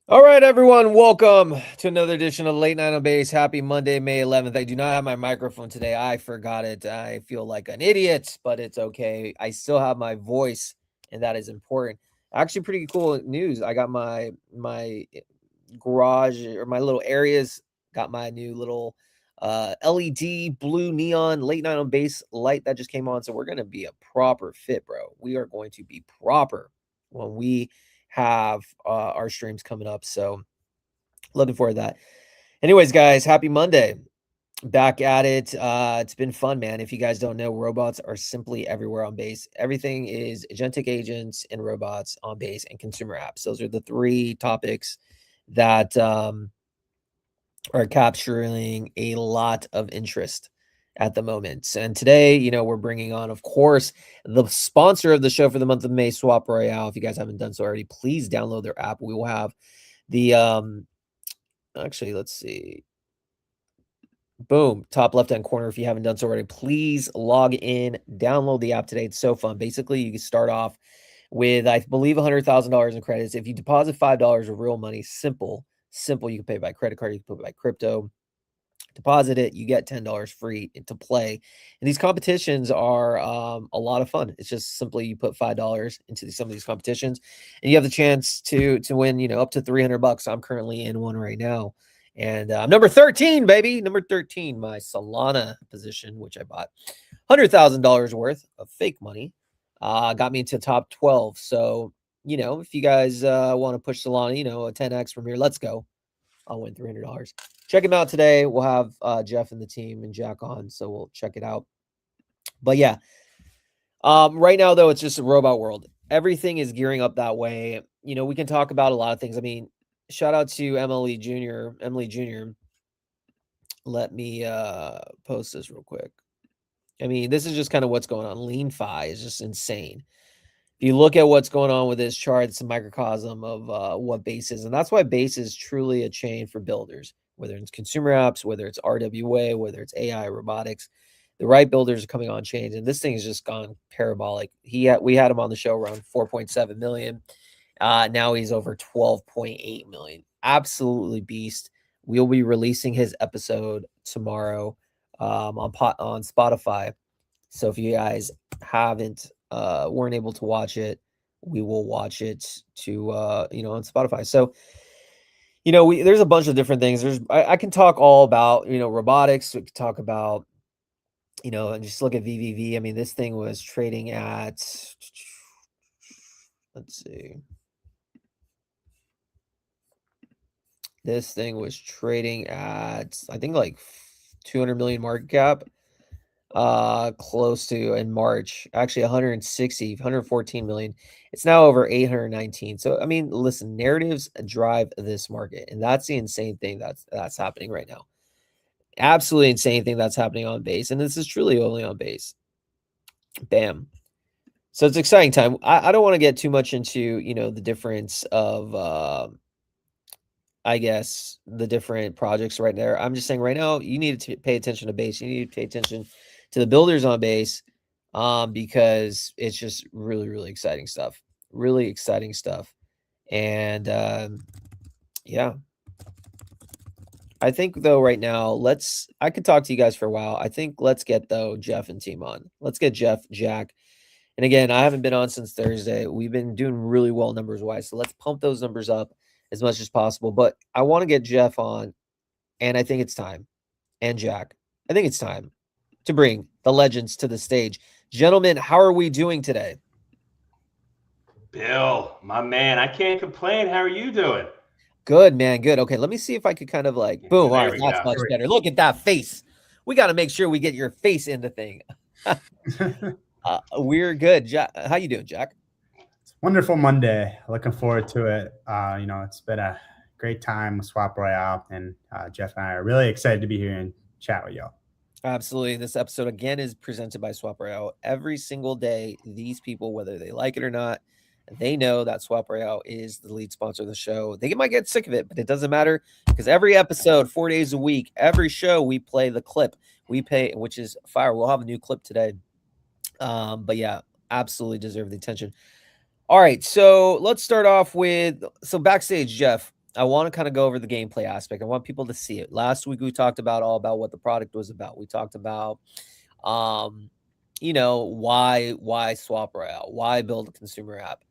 All right, everyone, welcome to another edition of Late Night on Base. Happy Monday, May 11th. I do not have my microphone today. I forgot it. I feel like an idiot, but it's okay. I still have my voice, and that is important. Actually, pretty cool news. I got my garage, or my little areas, got my new little LED blue neon Late Night on Base light that just came on. So we're going to be a proper fit, bro. We are going to be proper when we have our streams coming up. So looking forward to that. Anyways, guys, happy Monday. Back at it. It's been fun, man. If you guys don't know, robots are simply everywhere on base. Everything is agentic agents and robots on base and consumer apps. Those are the three topics that are capturing a lot of interest at the moment. And today, we're bringing on, of course, the sponsor of the show for the month of May, Swap Royale. If you guys haven't done so already, please download their app. We will have the actually, let's see. Boom, top left-hand corner. If you haven't done so already, please log in, download the app today. It's so fun. Basically, you can start off with, I believe, $100,000 in credits. If you deposit $5 of real money, simple. You can pay by credit card, you can pay by crypto. Deposit it, you get $10 free to play. And these competitions are a lot of fun. It's just simply you put $5 into some of these competitions, and you have the chance to win, up to $300. I'm currently in one right now, and I'm number 13, baby. Number 13, my Solana position, which I bought $100,000 worth of fake money, got me into top 12. So, if you guys want to push Solana, a 10x from here, let's go. I'll win $300. Check him out today. We'll have Jeff and the team and Jack on, so we'll check it out. But yeah, right now, though, it's just a robot world. Everything is gearing up that way. We can talk about a lot of things. I mean, shout out to Emily Jr. Let me post this real quick. I mean, this is just kind of what's going on. Lean Fi is just insane. If you look at what's going on with this chart, it's a microcosm of what base is. And that's why base is truly a chain for builders, whether it's consumer apps, whether it's RWA, whether it's AI, robotics. The right builders are coming on chain. And this thing has just gone parabolic. We had him on the show around 4.7 million. Now he's over 12.8 million. Absolutely beast. We'll be releasing his episode tomorrow on Spotify. So if you guys weren't able to watch it, we will watch it on Spotify. So, there's a bunch of different things. I can talk all about, robotics. We can talk about, and just look at VVV. I mean, this thing was trading at, let's see. This thing was trading at, I think, like 200 million market cap. Close to in March, actually 114 million. It's now over 819. So, I mean, listen, narratives drive this market, and that's the insane thing that's happening right now. Absolutely insane thing that's happening on base, and this is truly only on base. Bam. So it's exciting time. I don't want to get too much into, the difference of, I guess, the different projects right there. I'm just saying right now, you need to pay attention to base. You need to pay attention to the builders on base, because it's just really, really exciting stuff. Really exciting stuff. And yeah. I think, though, right now, I could talk to you guys for a while. I think let's get, though, Jeff and team on. Let's get Jeff, Jack. And again, I haven't been on since Thursday. We've been doing really well numbers-wise. So let's pump those numbers up as much as possible. But I want to get Jeff on, and I think it's time. And Jack, I think it's time to bring the legends to the stage. Gentlemen, how are we doing today? Bill, my man, I can't complain. How are you doing? Good, man. Good. Okay, let me see if I could kind of like, boom. All right, that's much better. Look at that face. We got to make sure we get your face in the thing. We're good. Jack, how you doing, Jack? It's wonderful Monday. Looking forward to it. It's been a great time with Swap Royale, and Jeff and I are really excited to be here and chat with y'all. Absolutely. This episode again is presented by Swap Royale. Every single day, these people, whether they like it or not, they know that Swap Royale is the lead sponsor of the show. They might get sick of it, but it doesn't matter because every episode, 4 days a week, every show, we play the clip. We pay, which is fire. We'll have a new clip today. But yeah, absolutely deserve the attention. All right, so let's start off with backstage, Jeff. I want to kind of go over the gameplay aspect. I want people to see it. Last week we talked all about what the product was about. We talked about why Swap Royale, why build a consumer app.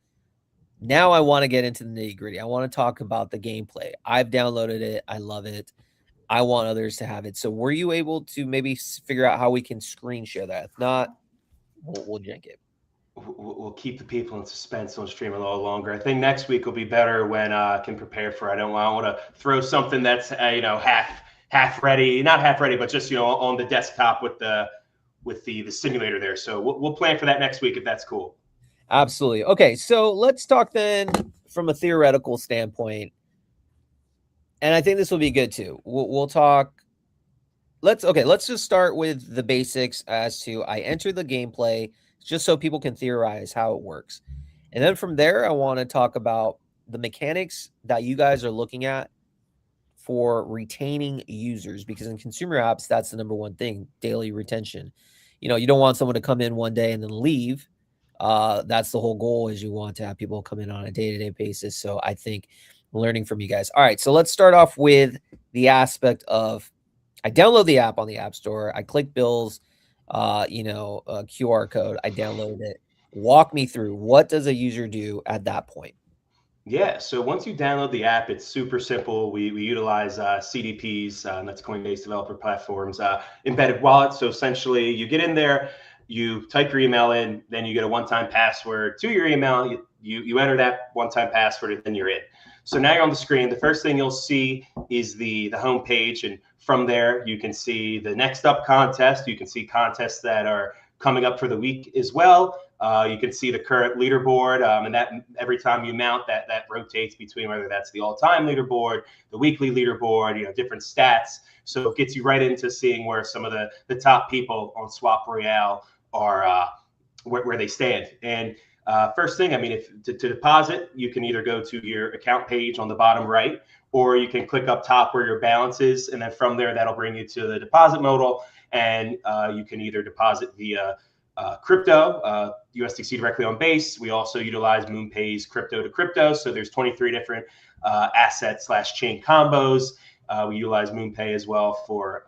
Now I want to get into the nitty-gritty. I want to talk about the gameplay. I've downloaded it. I love it. I want others to have it. So were you able to maybe figure out how we can screen share that? If not, we'll jank it. We'll keep the people in suspense on stream a little longer. I think next week will be better when I can prepare for it. I don't want to throw something that's half ready, not half ready, but just on the desktop with the simulator there. So we'll plan for that next week if that's cool. Absolutely. Okay, so let's talk then from a theoretical standpoint, and I think this will be good too. We'll talk. Let's just start with the basics as to I enter the gameplay just so people can theorize how it works. And then from there, I want to talk about the mechanics that you guys are looking at for retaining users, because in consumer apps, that's the number one thing, daily retention. You don't want someone to come in one day and then leave. That's the whole goal, is you want to have people come in on a day-to-day basis. So I think learning from you guys. All right, so let's start off with the aspect of I download the app on the App Store. I click Bill's, QR code. I downloaded it. Walk me through, what does a user do at that point? Yeah, so once you download the app, it's super simple. We utilize CDPs, that's Coinbase Developer Platforms, embedded wallets. So essentially, you get in there, you type your email in, then you get a one-time password to your email. You enter that one-time password, and then you're in. So now you're on the screen. The first thing you'll see is the home page, and from there you can see the next up contest. You can see contests that are coming up for the week as well. You can see the current leaderboard, and that every time you mount that rotates between whether that's the all-time leaderboard, the weekly leaderboard, different stats. So it gets you right into seeing where some of the top people on Swap Royale are, where they stand. And first thing, if to deposit, you can either go to your account page on the bottom right, or you can click up top where your balance is, and then from there that'll bring you to the deposit modal, and you can either deposit via crypto, USDC directly on Base. We also utilize MoonPay's crypto to crypto. So there's 23 different asset/chain combos. We utilize MoonPay as well for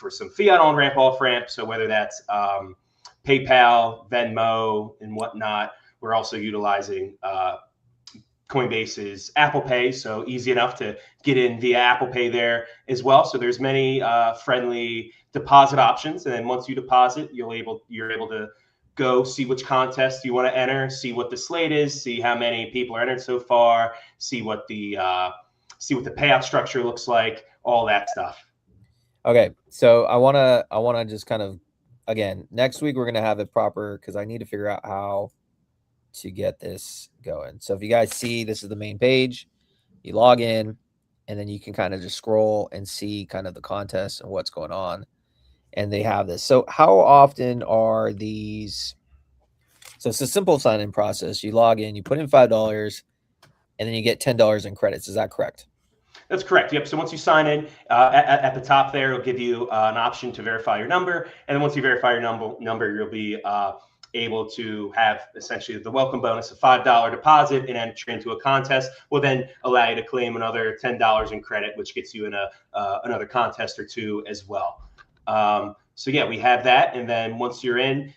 some fiat on ramp, off ramp. So whether that's PayPal, Venmo, and whatnot, we're also utilizing Coinbase's Apple Pay, so easy enough to get in via Apple Pay there as well. So there's many friendly deposit options, and then once you deposit, you're able to go see which contest you want to enter, see what the slate is, see how many people are entered so far, see what the payout structure looks like, all that stuff. Okay, so I wanna just kind of, again, next week we're gonna have it proper because I need to figure out how to get this going. So if you guys see, this is the main page. You log in, and then you can kind of just scroll and see kind of the contest and what's going on. And they have this. So how often are these? So it's a simple sign-in process. You log in, you put in $5, and then you get $10 in credits. Is that correct? That's correct. Yep. So once you sign in, at the top there, it'll give you an option to verify your number. And then once you verify your number, you'll be able to have essentially the welcome bonus of $5 deposit and entry into a contest will then allow you to claim another $10 in credit, which gets you in another contest or two as well. So yeah, we have that. And then once you're in,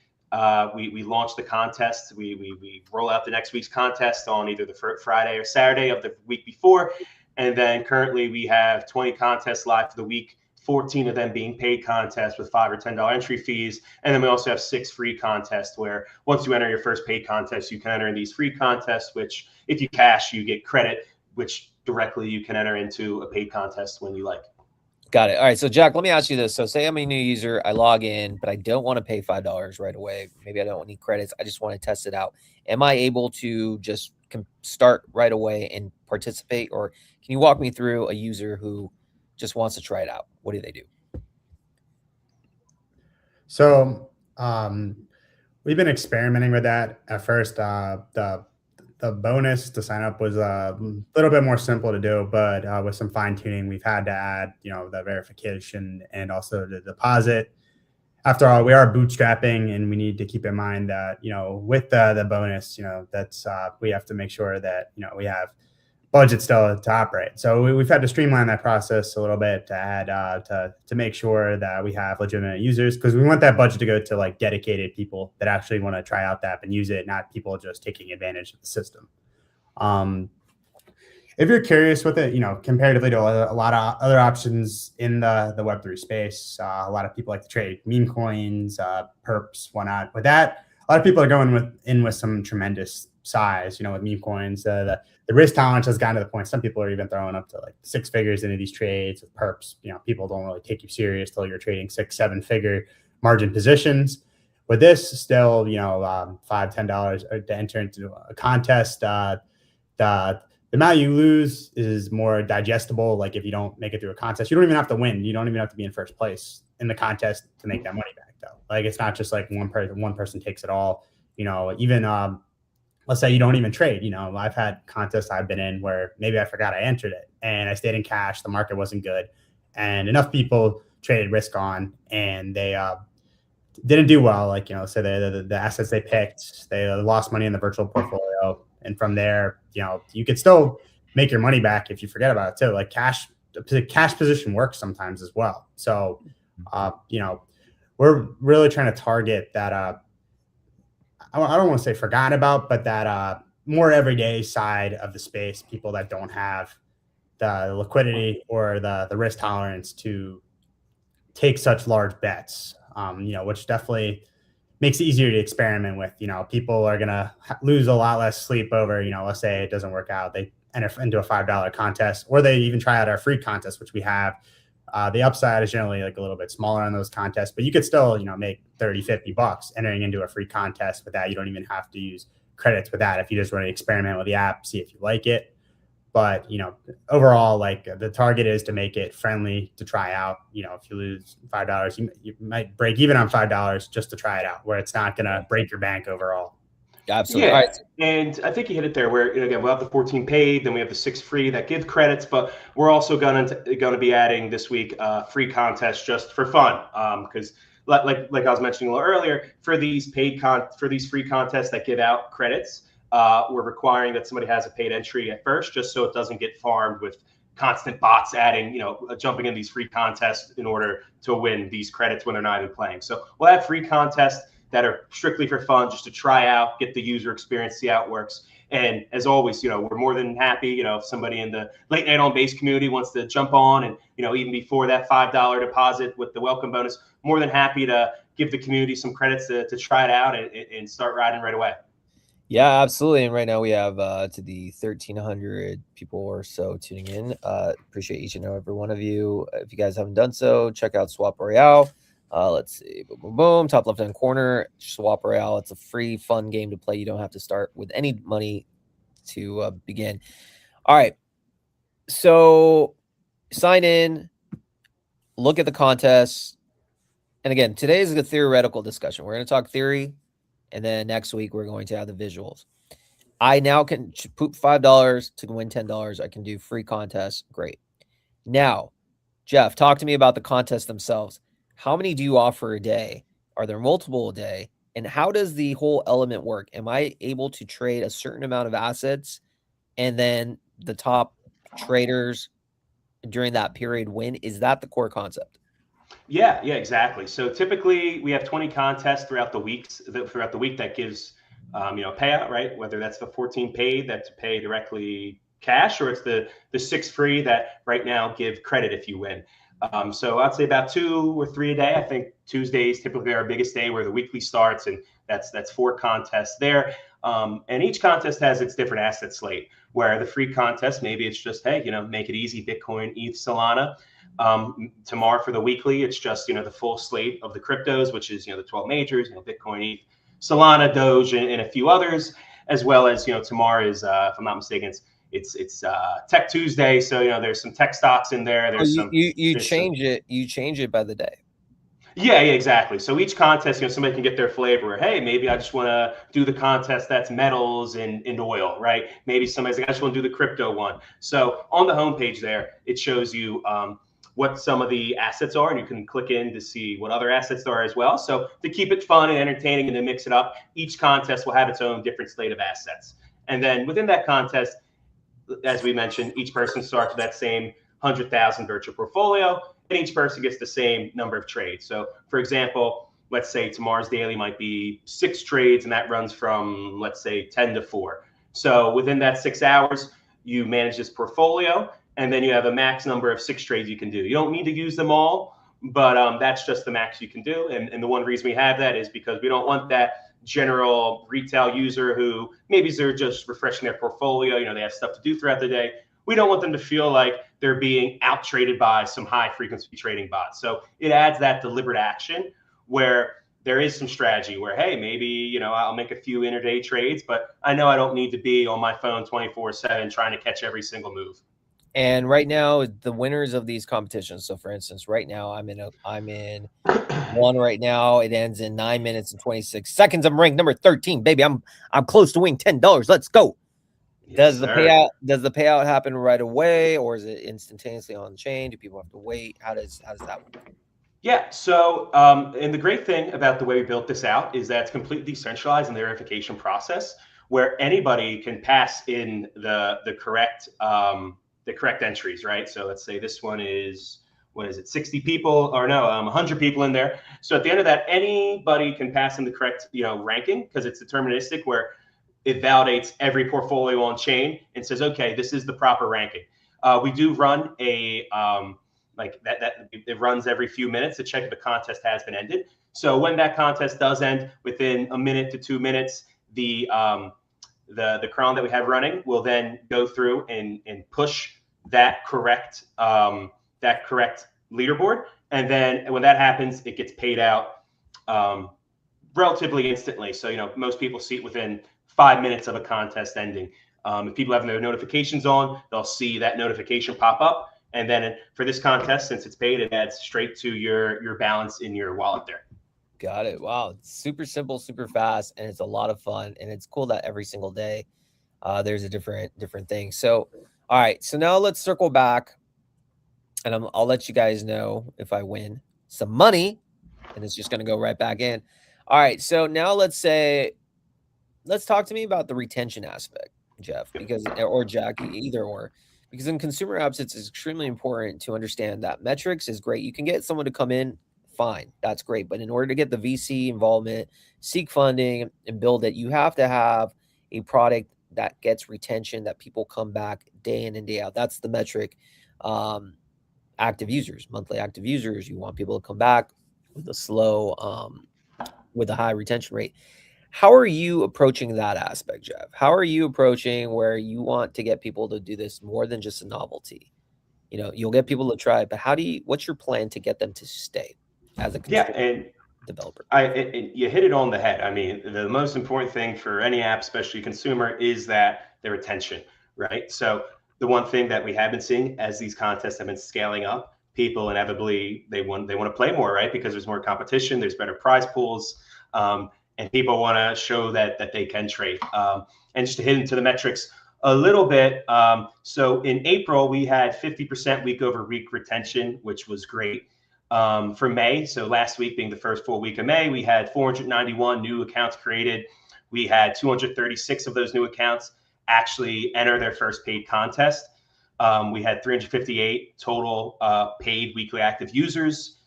we launch the contest. We roll out the next week's contest on either the Friday or Saturday of the week before. And then currently we have 20 contests live for the week, 14 of them being paid contests with $5 or $10 entry fees. And then we also have 6 free contests where once you enter your first paid contest, you can enter in these free contests, which if you cash, you get credit, which directly you can enter into a paid contest when you like. Got it. All right. So Jack, let me ask you this. So say I'm a new user, I log in, but I don't want to pay $5 right away. Maybe I don't need credits. I just want to test it out. Am I able to just start right away and participate? Or can you walk me through a user who just wants to try it out? What do they do? So we've been experimenting with that. At first, the bonus to sign up was a little bit more simple to do, but with some fine tuning, we've had to add, the verification and also the deposit. After all, we are bootstrapping, and we need to keep in mind that, with the bonus, that's we have to make sure that, we have budget still to operate. So we've had to streamline that process a little bit to add to make sure that we have legitimate users, because we want that budget to go to like dedicated people that actually want to try out the app and use it, not people just taking advantage of the system. Um, if you're curious with it, comparatively to a lot of other options in the Web3 space, a lot of people like to trade meme coins, perps, whatnot. With that, a lot of people are going with some tremendous size. With meme coins, the risk tolerance has gotten to the point some people are even throwing up to like 6 figures into these trades. With perps, people don't really take you serious till you're trading 6-7 figure margin positions. With this, still, $5-10 to enter into a contest. The amount you lose is more digestible. Like if you don't make it through a contest, you don't even have to win. You don't even have to be in first place in the contest to make that money back, though. Like it's not just like one person takes it all. Even let's say you don't even trade. I've had contests I've been in where maybe I forgot I entered it and I stayed in cash. The market wasn't good, and enough people traded risk on, and they didn't do well. Like so the assets they picked, they lost money in the virtual portfolio. And from there, you could still make your money back if you forget about it too. Like the cash position works sometimes as well. So, we're really trying to target that. I don't want to say forgotten about, but that more everyday side of the space, people that don't have the liquidity or the risk tolerance to take such large bets. Which definitely makes it easier to experiment with. People are going to lose a lot less sleep over, let's say it doesn't work out. They enter into a $5 contest, or they even try out our free contest, which we have. The upside is generally like a little bit smaller on those contests, but you could still, make $30-50 entering into a free contest with that. You don't even have to use credits with that if you just want to experiment with the app, see if you like it. But, overall, like the target is to make it friendly to try out. If you lose $5, you might break even on $5 just to try it out, where it's not going to break your bank overall. Absolutely. Yeah, All right. and I think you hit it there. Where again, we'll have the 14 paid, then we have the 6 free that give credits, but we're also going to be adding this week free contest just for fun, because like I was mentioning a little earlier, for these free contests that give out credits, we're requiring that somebody has a paid entry at first, just so it doesn't get farmed with constant bots adding, jumping in these free contests in order to win these credits when they're not even playing. So we'll have free contests that are strictly for fun, just to try out, get the user experience, see how it works. And as always, we're more than happy, if somebody in the late night on base community wants to jump on and, even before that $5 deposit with the welcome bonus, more than happy to give the community some credits to try it out and start riding right away. Yeah, absolutely. And right now we have to the 1,300 people or so tuning in. Appreciate each and every one of you. If you guys haven't done so, check out Swap Royale. Let's see, boom, boom, boom, top left-hand corner, Swap Royale. It's a free, fun game to play. You don't have to start with any money to begin. All right, so sign in, look at the contest. And again, today is a theoretical discussion. We're going to talk theory, and then next week we're going to have the visuals. I now can poop $5 to win $10. I can do free contests. Great. Now, Jeff, talk to me about the contests themselves. How many do you offer a day? Are there multiple a day? And how does the whole element work? Am I able to trade a certain amount of assets and then the top traders during that period win? Is that the core concept? Yeah, exactly. So typically we have 20 contests throughout the week that gives, payout, right? Whether that's the 14 paid that to pay directly cash, or it's the 6 free that right now give credit if you win. So I'd say about 2 or 3 a day. I think Tuesdays typically our biggest day where the weekly starts, and that's 4 contests there. And each contest has its different asset slate, where the free contest, maybe it's just, hey, make it easy, Bitcoin, ETH, Solana. Tomorrow for the weekly, it's just, the full slate of the cryptos, which is, the 12 majors, Bitcoin, ETH, Solana, Doge, and a few others, as well as, tomorrow is, if I'm not mistaken, it's Tech Tuesday. So, there's some tech stocks in there. There's you change it by the day. Yeah, yeah, exactly. So each contest, somebody can get their flavor. Hey, maybe I just want to do the contest that's metals and oil, right? Maybe somebody's like, I just want to do the crypto one. So on the homepage there, it shows you what some of the assets are, and you can click in to see what other assets there are as well. So to keep it fun and entertaining and to mix it up, each contest will have its own different slate of assets. And then within that contest, as we mentioned, each person starts with that same 100,000 virtual portfolio, and each person gets the same number of trades. So, for example, let's say tomorrow's daily might be 6 trades, and that runs from, let's say, 10 to 4. So within that 6 hours, you manage this portfolio, and then you have a max number of 6 trades you can do. You don't need to use them all, but that's just the max you can do. And the one reason we have that is because we don't want that general retail user who maybe they're just refreshing their portfolio, they have stuff to do throughout the day. We don't want them to feel like they're being out traded by some high frequency trading bots. So it adds that deliberate action where there is some strategy where, hey, maybe, I'll make a few intraday trades, but I know I don't need to be on my phone 24/7 trying to catch every single move. And right now, the winners of these competitions. So, for instance, right now I'm in one right now. It ends in 9 minutes and 26 seconds. I'm ranked number 13, baby. I'm close to winning $10. Let's go. Yes, Does the payout happen right away, or is it instantaneously on chain? Do people have to wait? How does that work? Yeah. So, and the great thing about the way we built this out is that it's completely decentralized in the verification process, where anybody can pass in the correct entries, right? So let's say this one is, what is it, 60 people, or no, 100 people in there. So at the end of that, anybody can pass in the correct ranking, because it's deterministic, where it validates every portfolio on chain and says, okay, this is the proper ranking. We do run a like that it runs every few minutes to check if the contest has been ended. So when that contest does end, within a minute to 2 minutes, the cron that we have running will then go through and push that correct leaderboard, and then when that happens, it gets paid out relatively instantly. So most people see it within 5 minutes of a contest ending. If people have their notifications on, they'll see that notification pop up. And then for this contest, since it's paid, it adds straight to your balance in your wallet there. Got it. Wow. It's super simple, super fast, and it's a lot of fun. And it's cool that every single day there's a different thing. So, all right. So now let's circle back, and I'll let you guys know if I win some money, and it's just going to go right back in. All right. So now let's talk to me about the retention aspect, Jeff, or Jack, either or. Because in consumer apps, it's extremely important to understand that metrics is great. You can get someone to come in, fine, that's great. But in order to get the VC involvement, seek funding, and build it, you have to have a product that gets retention, that people come back day in and day out. That's the metric. Active users, monthly active users. You want people to come back with with a high retention rate. How are you approaching that aspect, Jeff? How are you approaching where you want to get people to do this more than just a novelty? You'll get people to try it, but what's your plan to get them to stay as a developer? You hit it on the head. I mean, the most important thing for any app, especially consumer, is that their retention, right? So the one thing that we have been seeing as these contests have been scaling up, people inevitably, they want to play more, right? Because there's more competition, there's better prize pools, and people want to show that they can trade. And just to hit into the metrics a little bit, so in April, we had 50% week over week retention, which was great. For May, so last week being the first full week of May, we had 491 new accounts created. We had 236 of those new accounts actually enter their first paid contest. We had 358 total paid weekly active users,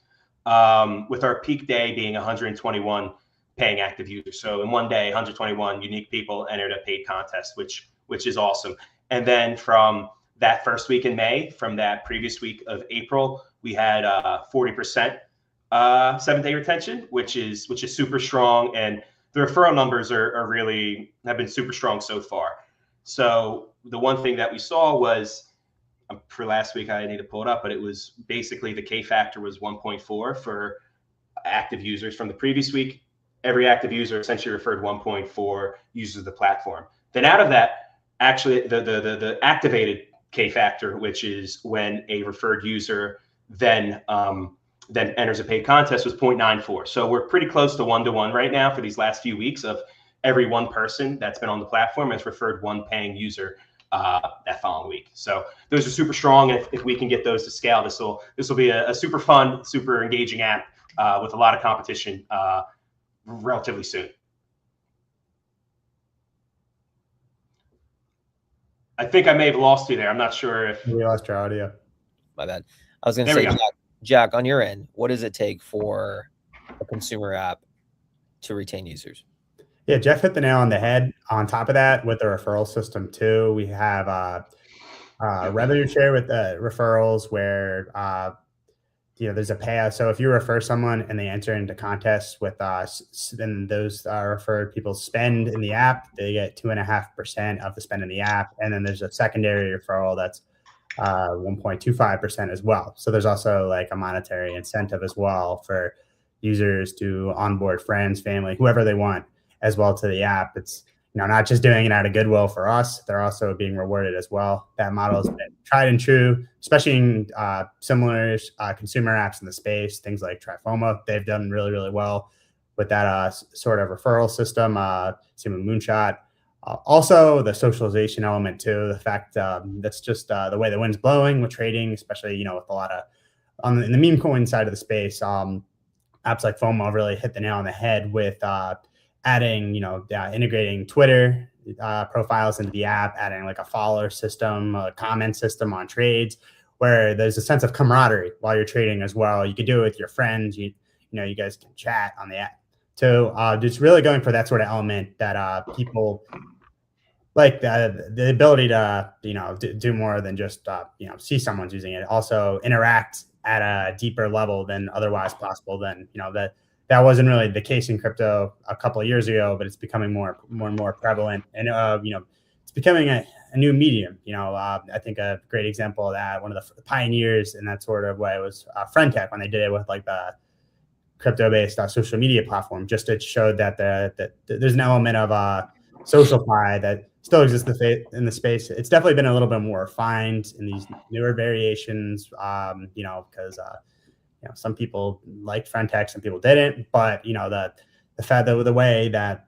with our peak day being 121 paying active users. So in one day, 121 unique people entered a paid contest, which is awesome. And then from that first week in May, from that previous week of April, we had 40% 7-day retention, which is super strong. And the referral numbers have been super strong so far. So the one thing that we saw was, for last week, I need to pull it up, but it was basically the K factor was 1.4 for active users. From the previous week, every active user essentially referred 1.4 users of the platform. Then out of that, actually the activated K factor, which is when a referred user then then enters a paid contest was 0.94. So we're pretty close to 1-to-1 right now for these last few weeks of every one person that's been on the platform has referred one paying user that following week. So those are super strong. If we can get those to scale, this will be a super fun, super engaging app with a lot of competition relatively soon. I think I may have lost you there. I'm not sure if we lost your audio. My bad. I was going to say, Jack, on your end, what does it take for a consumer app to retain users? Yeah, Jeff hit the nail on the head. On top of that, with the referral system too, we have revenue share with the referrals where there's a payout. So if you refer someone and they enter into contests with us, then those referred people spend in the app, they get 2.5% of the spend in the app. And then there's a secondary referral that's 1.25% as well. So there's also like a monetary incentive as well for users to onboard friends, family, whoever they want as well to the app. It's not just doing it out of goodwill for us, they're also being rewarded as well. That model has been tried and true, especially in similar consumer apps in the space, things like Trifoma. They've done really, really well with that sort of referral system. Same with Moonshot. Also, the socialization element too. The fact that's just the way the wind's blowing with trading, especially with a lot of in the meme coin side of the space. Apps like FOMO really hit the nail on the head with adding, integrating Twitter profiles into the app, adding like a follower system, a comment system on trades, where there's a sense of camaraderie while you're trading as well. You can do it with your friends. You guys can chat on the app. So just really going for that sort of element that people like the ability to do more than just see someone's using it. Also interact at a deeper level than otherwise possible. Then that wasn't really the case in crypto a couple of years ago, but it's becoming more and more prevalent. And it's becoming a new medium. I think a great example of that, one of the pioneers in that sort of way, was Friendtech, when they did it with like the crypto-based social media platform. Just it showed that there's an element of social pie that still exists in the space. It's definitely been a little bit more refined in these newer variations, because some people liked Friendtech, some people didn't. But the fact that the way that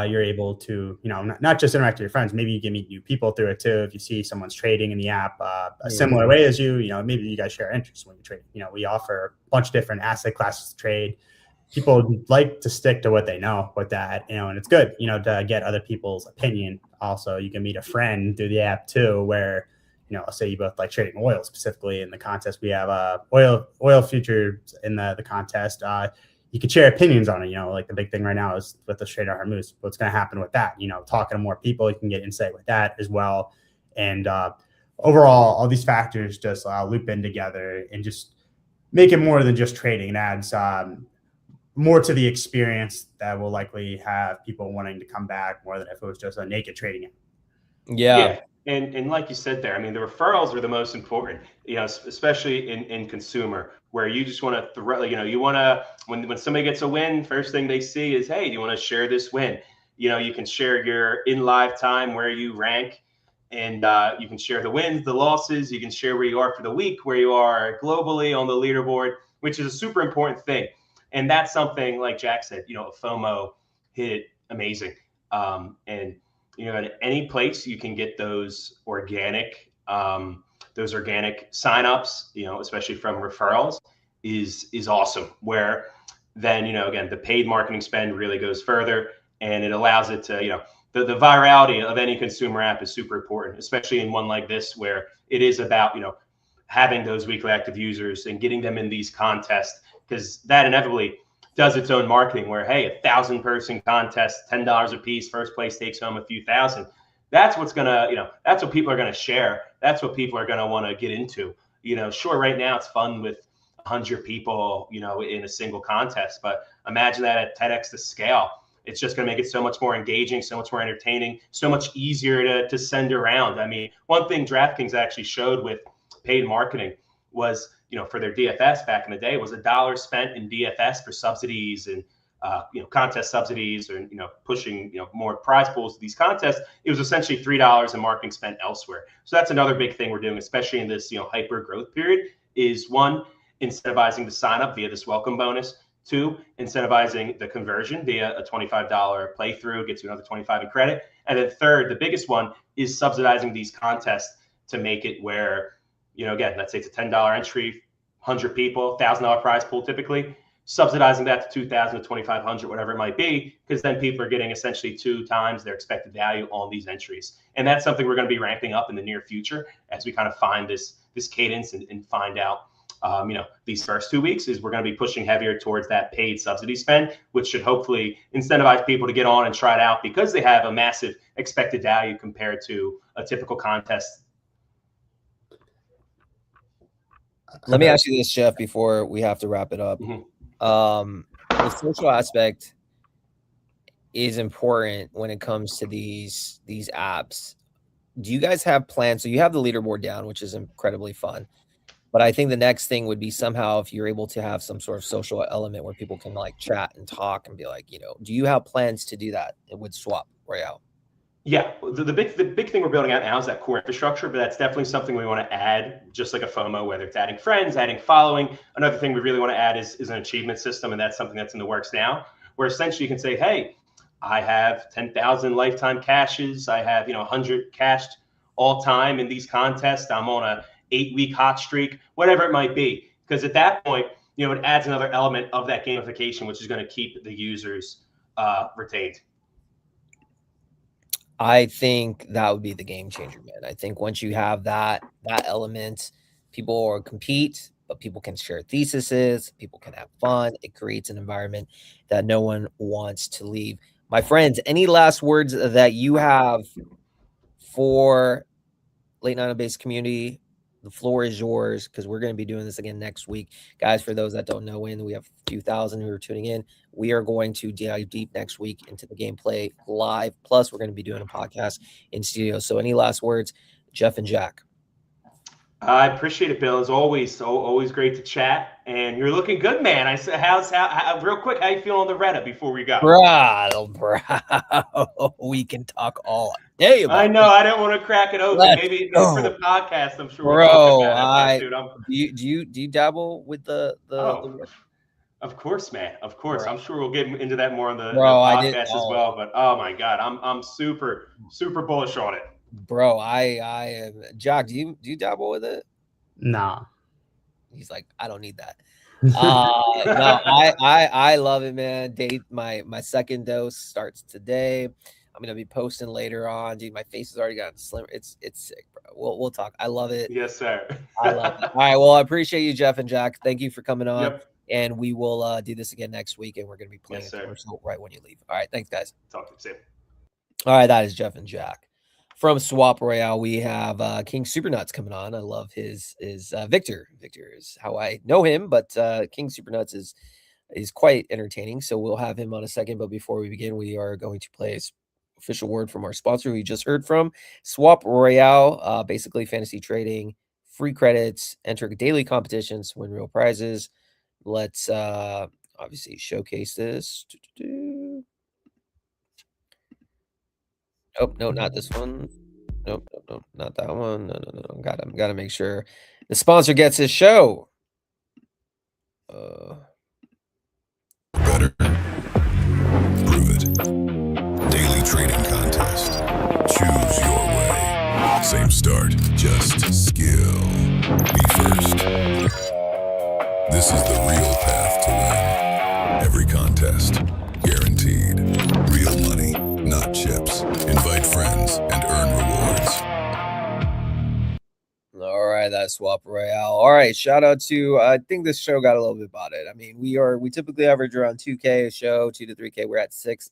you're able to not just interact with your friends, maybe you can meet new people through it too. If you see someone's trading in the app a similar way as you, maybe you guys share interests when you trade. We offer a bunch of different asset classes to trade. People like to stick to what they know with that, and it's good, to get other people's opinion. Also, you can meet a friend through the app too, where, let's say you both like trading oil. Specifically in the contest, we have oil futures in the contest. You can share opinions on it. Like the big thing right now is with the Trader Hormuz, what's going to happen with that. Talking to more people, you can get insight with that as well. And overall, all these factors just loop in together and just make it more than just trading. It adds more to the experience that will likely have people wanting to come back more than if it was just a naked trading. Yeah. And like you said there, I mean, the referrals are the most important, especially in consumer, where you just want to throw, you want to, when somebody gets a win, first thing they see is, hey, do you want to share this win? You can share your in live time, where you rank, and you can share the wins, the losses. You can share where you are for the week, where you are globally on the leaderboard, which is a super important thing. And that's something, like Jack said, FOMO hit amazing. And at any place you can get those organic signups, especially from referrals, is awesome. Where then, again, the paid marketing spend really goes further, and it allows it to, the virality of any consumer app is super important, especially in one like this, where it is about, having those weekly active users and getting them in these contests, because that inevitably does its own marketing, where, hey, 1,000-person contest, $10 a piece, first place takes home a few thousand. That's what's gonna, that's what people are gonna share. That's what people are gonna want to get into. Sure, right now it's fun with 100 people, in a single contest, but imagine that at 10x the scale. It's just gonna make it so much more engaging, so much more entertaining, so much easier to send around. I mean, one thing DraftKings actually showed with paid marketing was, for their DFS back in the day, was $1 spent in DFS for subsidies and contest subsidies, or pushing more prize pools to these contests. It was essentially $3 in marketing spent elsewhere. So that's another big thing we're doing, especially in this hyper growth period, is one, incentivizing the sign up via this welcome bonus. 2, incentivizing the conversion via a $25 playthrough, gets you another 25 in credit. And then 3rd, the biggest one, is subsidizing these contests to make it where, again, let's say it's a $10 entry, 100 people, $1,000 prize pool typically, subsidizing that to $2,000 to $2,500, whatever it might be, because then people are getting essentially 2 times their expected value on these entries. And that's something we're going to be ramping up in the near future as we kind of find this cadence and find out. These first 2 weeks is we're going to be pushing heavier towards that paid subsidy spend, which should hopefully incentivize people to get on and try it out because they have a massive expected value compared to a typical contest. Let me ask you this, Jeff, before we have to wrap it up. The social aspect is important when it comes to these apps. Do you guys have plans? So you have the leaderboard down, which is incredibly fun. But I think the next thing would be somehow if you're able to have some sort of social element where people can like chat and talk and be like, do you have plans to do that with Swap Royale? Yeah, the big thing we're building out now is that core infrastructure, but that's definitely something we want to add, just like a FOMO, whether it's adding friends, adding following. Another thing we really want to add is an achievement system, and that's something that's in the works now, where essentially you can say, hey, I have 10,000 lifetime caches, I have 100 cashed all time in these contests, I'm on a 8-week hot streak, whatever it might be. Because at that point, it adds another element of that gamification, which is going to keep the users retained. I think that would be the game changer, man. I think once you have that element, people will compete, but people can share theses, people can have fun. It creates an environment that no one wants to leave. My friends, any last words that you have for Late Night on Base community? The floor is yours because we're going to be doing this again next week. Guys, for those that don't know when, we have a few thousand who are tuning in. We are going to dive deep next week into the gameplay live. Plus, we're going to be doing a podcast in studio. So any last words, Jeff and Jack? I appreciate it, Bill. As always, always great to chat. And you're looking good, man. I said, how real quick, how you feeling on the Reddit before we go? Bro, we can talk all day about I know. I don't want to crack it open. Maybe for the podcast, I'm sure we'll talk about it. Dude, do you dabble with the Of course, man. Of course. Bro. I'm sure we'll get into that more on the podcast as well. But oh my God, I'm super bullish on it. Bro, I am. Jack, do you dabble with it? Nah. He's like, I don't need that. No, I love it, man. My second dose starts today. I'm gonna be posting later on. Dude, my face has already gotten slimmer. It's sick, bro. We'll talk. I love it. Yes, sir. I love it. All right. Well, I appreciate you, Jeff and Jack. Thank you for coming on. Yep. And we will do this again next week, and we're gonna be playing a commercial right when you leave. All right, thanks, guys. Talk to you soon. All right, that is Jeff and Jack. From Swap Royale, we have King Supernuts coming on. I love his Victor. Victor is how I know him, but King Supernuts is quite entertaining. So we'll have him on a second. But before we begin, we are going to play his official word from our sponsor who you just heard from. Swap Royale, basically fantasy trading, free credits, enter daily competitions, win real prizes. Let's obviously showcase this. Nope, no, not this one. Nope, not that one. No. Gotta make sure the sponsor gets his show. Better. Prove it. Daily trading contest. Choose your way. Same start, just skill. Be first. This is the real path to win. Every contest. Guaranteed. Real money, not chips. Invite friends and earn rewards. All right, that's Swap Royale. All right, shout out to I think this show got a little bit about it. I mean, we typically average around 2K a show, 2 to 3K. We're at 6.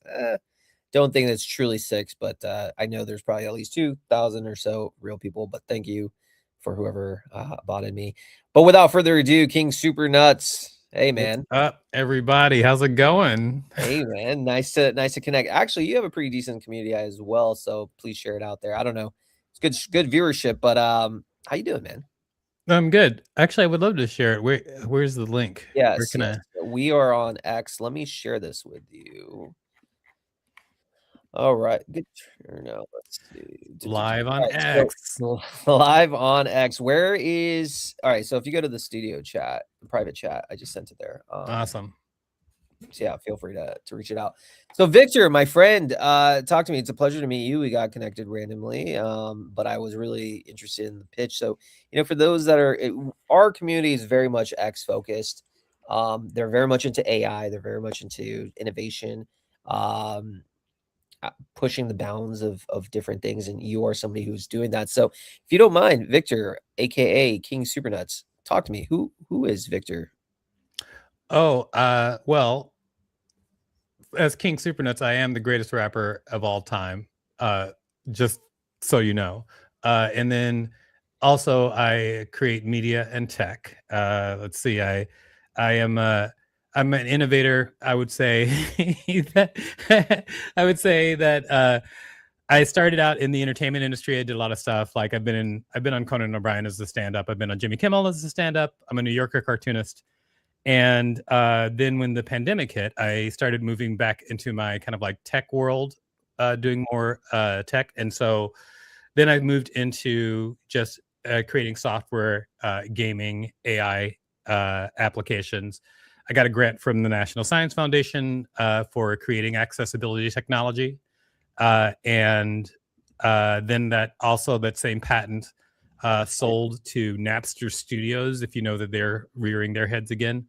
Don't think that's truly 6, but I know there's probably at least 2,000 or so real people. But thank you for whoever botted me. But without further ado, King Super Nuts. Hey man. What's up, everybody? How's it going? Hey man, nice to connect. Actually, you have a pretty decent community as well, so please share it out there. I don't know, it's good viewership, but how you doing, man? I'm good. Actually, I would love to share it. Where's the link? Yes, we are on X. Let me share this with you. All right, good turnout. Let's see. Live All on right, X. so live on X. Where is all right? So if you go to the studio chat, the private chat, I just sent it there. Awesome. So yeah, feel free to reach it out. So Victor, my friend, talk to me. It's a pleasure to meet you. We got connected randomly, but I was really interested in the pitch. So for those that are our community is very much X focused. They're very much into AI. They're very much into innovation. Pushing the bounds of different things, and you are somebody who's doing that. So if you don't mind, Victor, aka King Supernuts, talk to me. Who is Victor? Oh, well, as King Supernuts, I am the greatest rapper of all time. Just so you know. And then also I create media and tech. Let's see, I'm an innovator. I would say that I started out in the entertainment industry. I did a lot of stuff. Like I've been on Conan O'Brien as a stand-up. I've been on Jimmy Kimmel as a stand-up. I'm a New Yorker cartoonist. And then when the pandemic hit, I started moving back into my kind of like tech world, doing more tech. And so then I moved into just creating software, gaming, AI applications. I got a grant from the National Science Foundation for creating accessibility technology. And then that same patent sold to Napster Studios, if you know that they're rearing their heads again.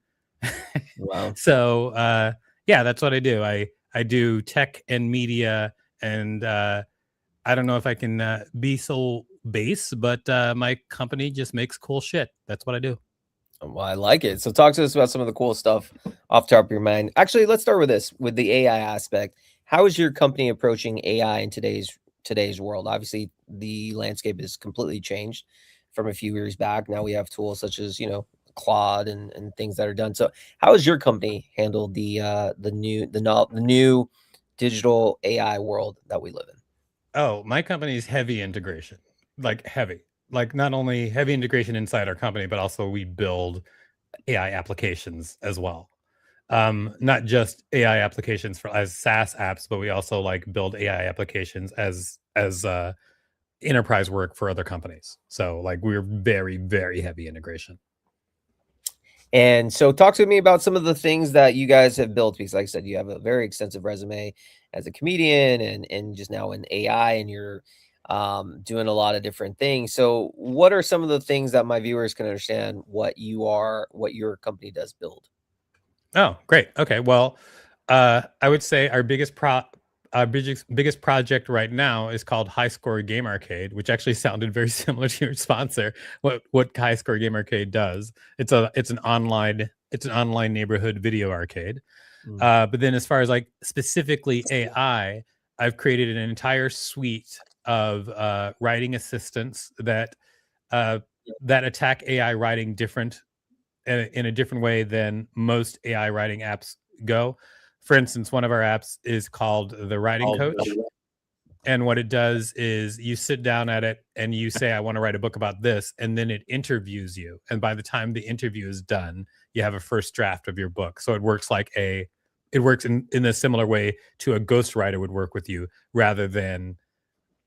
Wow. So yeah, that's what I do. I do tech and media, and I don't know if I can be so base, but my company just makes cool shit. That's what I do. Well, I like it. So talk to us about some of the cool stuff off the top of your mind. Actually, let's start with this, with the AI aspect. How is your company approaching AI in today's world? Obviously, the landscape has completely changed from a few years back. Now we have tools such as, Claude and things that are done. So how has your company handled the new digital AI world that we live in? Oh, my company's heavy integration, like heavy, like not only heavy integration inside our company, but also we build AI applications as well. Not just AI applications as SaaS apps, but we also like build AI applications as enterprise work for other companies. So like we're very, very heavy integration. And so talk to me about some of the things that you guys have built, because like I said, you have a very extensive resume as a comedian and just now in AI, and you're doing a lot of different things. So what are some of the things that my viewers can understand what your company does build? Oh, great. Okay. Well, I would say our biggest project right now is called High Score Game Arcade, which actually sounded very similar to your sponsor. What High Score Game Arcade does? It's an online neighborhood video arcade. But then as far as like specifically AI, I've created an entire suite of writing assistants that attack AI writing in a different way than most AI writing apps go. For instance, one of our apps is called the Writing Coach. And what it does is you sit down at it and you say, I want to write a book about this. And then it interviews you. And by the time the interview is done, you have a first draft of your book. So it works in a similar way to a ghostwriter would work with you, rather than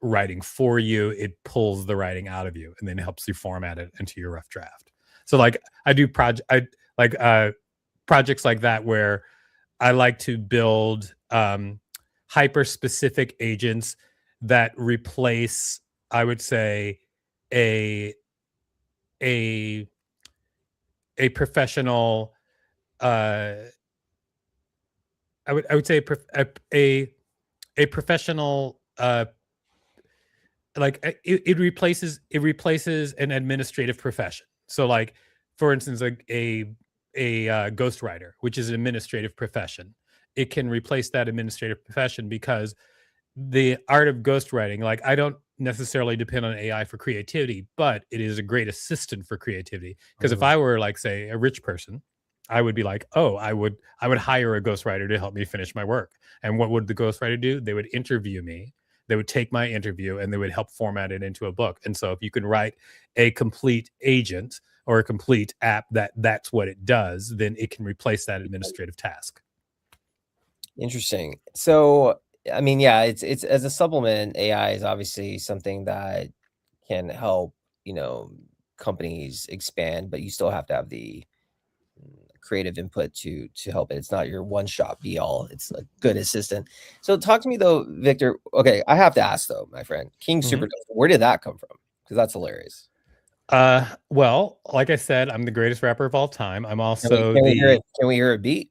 writing for you. It pulls the writing out of you and then helps you format it into your rough draft. So like I do projects like that, where I like to build hyper specific agents that replace, I would say, a professional. I would say a professional. It replaces an administrative profession. So like, for instance, a ghostwriter, which is an administrative profession, it can replace that administrative profession, because the art of ghostwriting, like I don't necessarily depend on AI for creativity, but it is a great assistant for creativity. Because if I were like, say, a rich person, I would be like, oh, I would hire a ghostwriter to help me finish my work. And what would the ghostwriter do? They would interview me. They would take my interview and they would help format it into a book. And so if you can write a complete agent or a complete app that's what it does, then it can replace that administrative task. Interesting. So I mean, yeah, it's as a supplement, AI is obviously something that can help, you know, companies expand, but you still have to have the creative input to help it. It's not your one shot be all. It's a good assistant. So talk to me though, Victor. Okay, I have to ask though, my friend, King Super. Where did that come from? Because that's hilarious. Well, like I said, I'm the greatest rapper of all time. I'm also can we hear it? Can we hear a beat?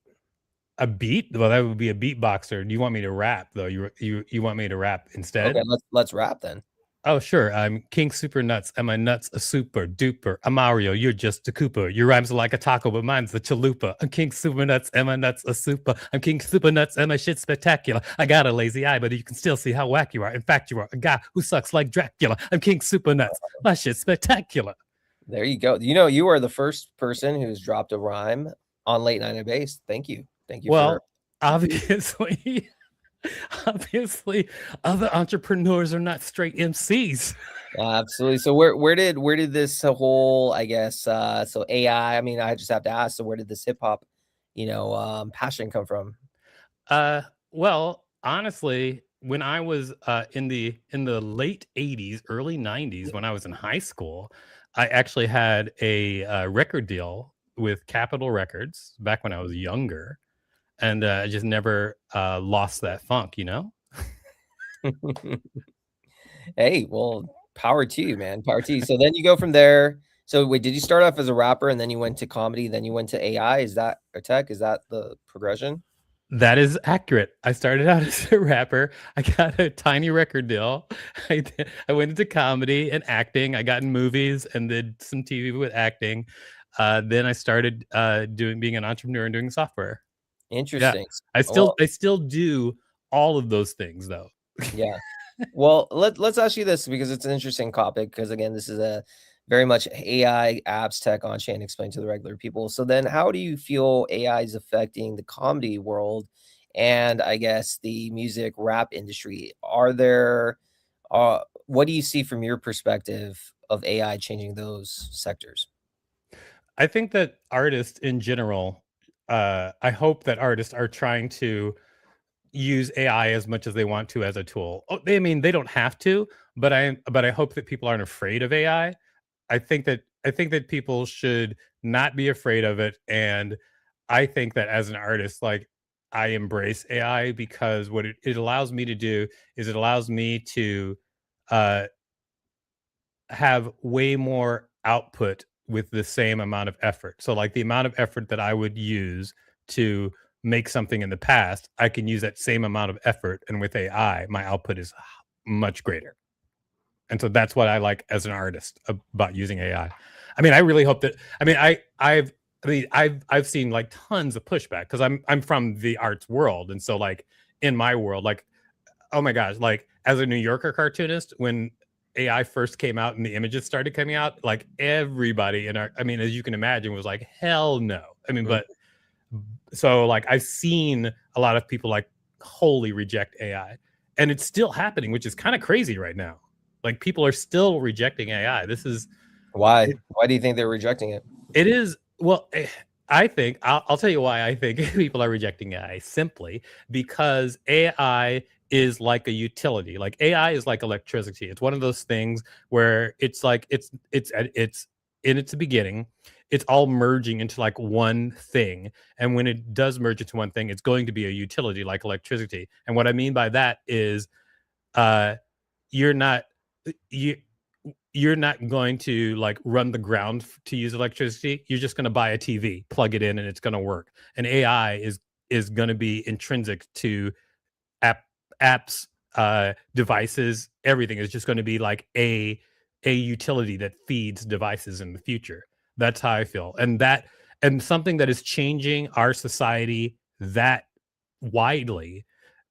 A beat? Well, that would be a beatboxer. Do you want me to rap though? You want me to rap instead? Okay, let's rap then. Oh, sure. I'm King Super Nuts, and my nuts a super duper. I'm Mario, you're just a Koopa. Your rhymes are like a taco, but mine's a chalupa. I'm King Super Nuts, and my nuts a super. I'm King Super Nuts, and my shit's spectacular. I got a lazy eye, but you can still see how whack you are. In fact, you are a guy who sucks like Dracula. I'm King Super Nuts. My shit's spectacular. There you go. You know, you are the first person who's dropped a rhyme on Late Night at Base. Thank you. Thank you. Well, obviously. Obviously, other entrepreneurs are not straight MCs. Absolutely. So where did this whole, I guess, so AI, I mean, I just have to ask, so where did this hip hop, you know, passion come from? Well, honestly, when I was in the late 80s, early 90s, when I was in high school, I actually had a record deal with Capitol Records back when I was younger. And I just never lost that funk, you know? Hey, well, power to you, man. Power to you. So then you go from there. So wait, did you start off as a rapper and then you went to comedy, then you went to AI? Is that or tech? Is that the progression? That is accurate. I started out as a rapper. I got a tiny record deal. I went into comedy and acting. I got in movies and did some TV with acting. Then I started being an entrepreneur and doing software. Interesting. Yeah. I still do all of those things though. Yeah. Well, let's ask you this because it's an interesting topic. Because again, this is a very much AI apps tech on chain explained to the regular people. So then, how do you feel AI is affecting the comedy world, and I guess the music rap industry? Are there, what do you see from your perspective of AI changing those sectors? I think that artists in general, I hope that artists are trying to use AI as much as they want to as a tool. Oh, I mean, they don't have to, but I hope that people aren't afraid of AI. I think that people should not be afraid of it, and I think that as an artist, like I embrace AI because what it allows me to do is it allows me to uh, have way more output with the same amount of effort. So like the amount of effort that I would use to make something in the past, I can use that same amount of effort. And with AI, my output is much greater. And so that's what I like as an artist about using AI. I mean, I really hope that, I mean, I've seen like tons of pushback because I'm from the arts world. And so like in my world, like, oh my gosh, like as a New Yorker cartoonist, when AI first came out and the images started coming out, like everybody in our, I mean, as you can imagine, was like, hell no. I mean, but so like I've seen a lot of people like wholly reject AI, and it's still happening, which is kind of crazy right now. Like people are still rejecting AI. This is Why do you think they're rejecting it? It is, well, I think I'll tell you why I think people are rejecting AI. Simply because AI is like a utility. Like AI is like electricity. It's one of those things where it's like it's in its beginning, it's all merging into like one thing. And when it does merge into one thing, it's going to be a utility like electricity. And what I mean by that is you're not you're not going to like run the ground to use electricity. You're just going to buy a TV, plug it in, and it's going to work. And AI is going to be intrinsic to apps, devices. Everything is just going to be like a utility that feeds devices in the future. That's how I feel. And something that is changing our society that widely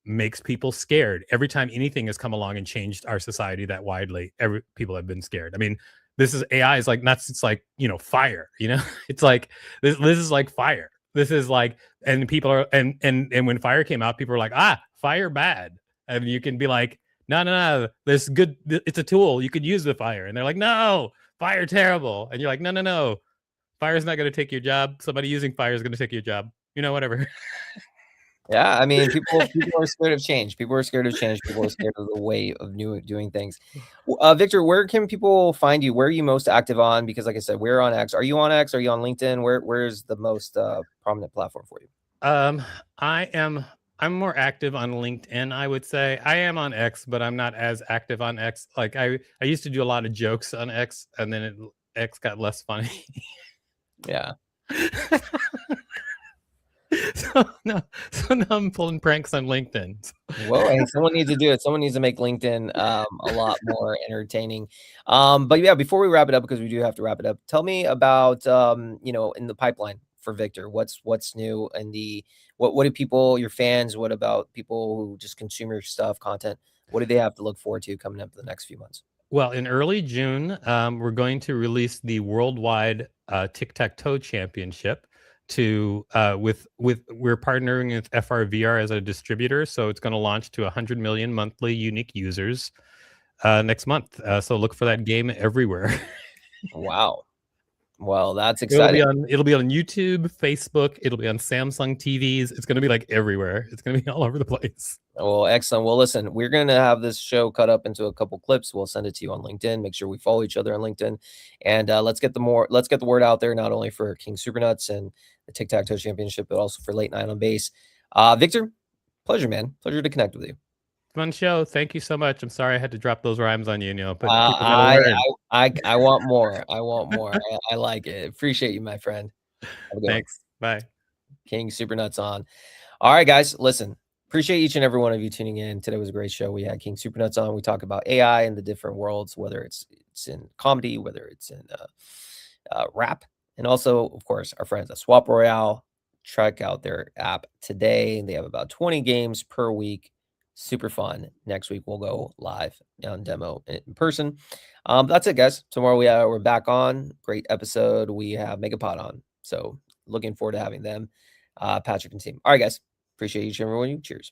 makes people scared. Every time anything has come along and changed our society that widely, people have been scared. I mean, this is AI is like nuts. It's like, fire, it's like this is like fire. This is like, and people are, and when fire came out, people were like, fire bad. And you can be like, no, this good. It's a tool. You could use the fire. And they're like, no, fire terrible. And you're like, no. Fire is not going to take your job. Somebody using fire is going to take your job. Whatever. Yeah, I mean, people are scared of change. People are scared of change. People are scared of the way of doing things. Victor, where can people find you? Where are you most active on? Because, like I said, we're on X. Are you on X? Are you on LinkedIn? Where's the most prominent platform for you? I'm more active on LinkedIn, I would say. I am on X, but I'm not as active on X. Like I used to do a lot of jokes on X, and then X got less funny. Yeah. so now I'm pulling pranks on LinkedIn. Well, hey, someone needs to do it. Someone needs to make LinkedIn a lot more entertaining. But yeah, before we wrap it up, because we do have to wrap it up, tell me about in the pipeline for Victor. What's new and what do people, your fans, what about people who just consume your stuff, content? What do they have to look forward to coming up the next few months? Well, in early June, we're going to release the worldwide tic-tac-toe championship. We're partnering with FRVR as a distributor, so it's going to launch to 100 million monthly unique users next month. So look for that game everywhere. Wow. Well, that's exciting. It'll be on YouTube, Facebook. It'll be on Samsung TVs. It's going to be like everywhere. It's going to be all over the place. Well, excellent. Well, listen, we're going to have this show cut up into a couple clips. We'll send it to you on LinkedIn. Make sure we follow each other on LinkedIn, and let's get the word out there, not only for King Supernuts and the Tic-Tac-Toe Championship, but also for Late Night on Base. Victor, pleasure, man. Pleasure to connect with you. Fun show. Thank you so much. I'm sorry I had to drop those rhymes on you, but I want more. I want more. I like it. Appreciate you, my friend. Thanks. Bye. King Supernuts on. All right, guys, listen. Appreciate each and every one of you tuning in. Today was a great show. We had King Supernuts on. We talk about AI and the different worlds, whether it's in comedy, whether it's in rap, and also, of course, our friends at Swap Royale. Check out their app today. They have about 20 games per week. Super fun. Next week we'll go live on demo in person. That's it, guys. Tomorrow we're back on. Great episode. We have Megapod on, so looking forward to having them, Patrick and team. All right, guys. Appreciate each and every one of you. Cheers.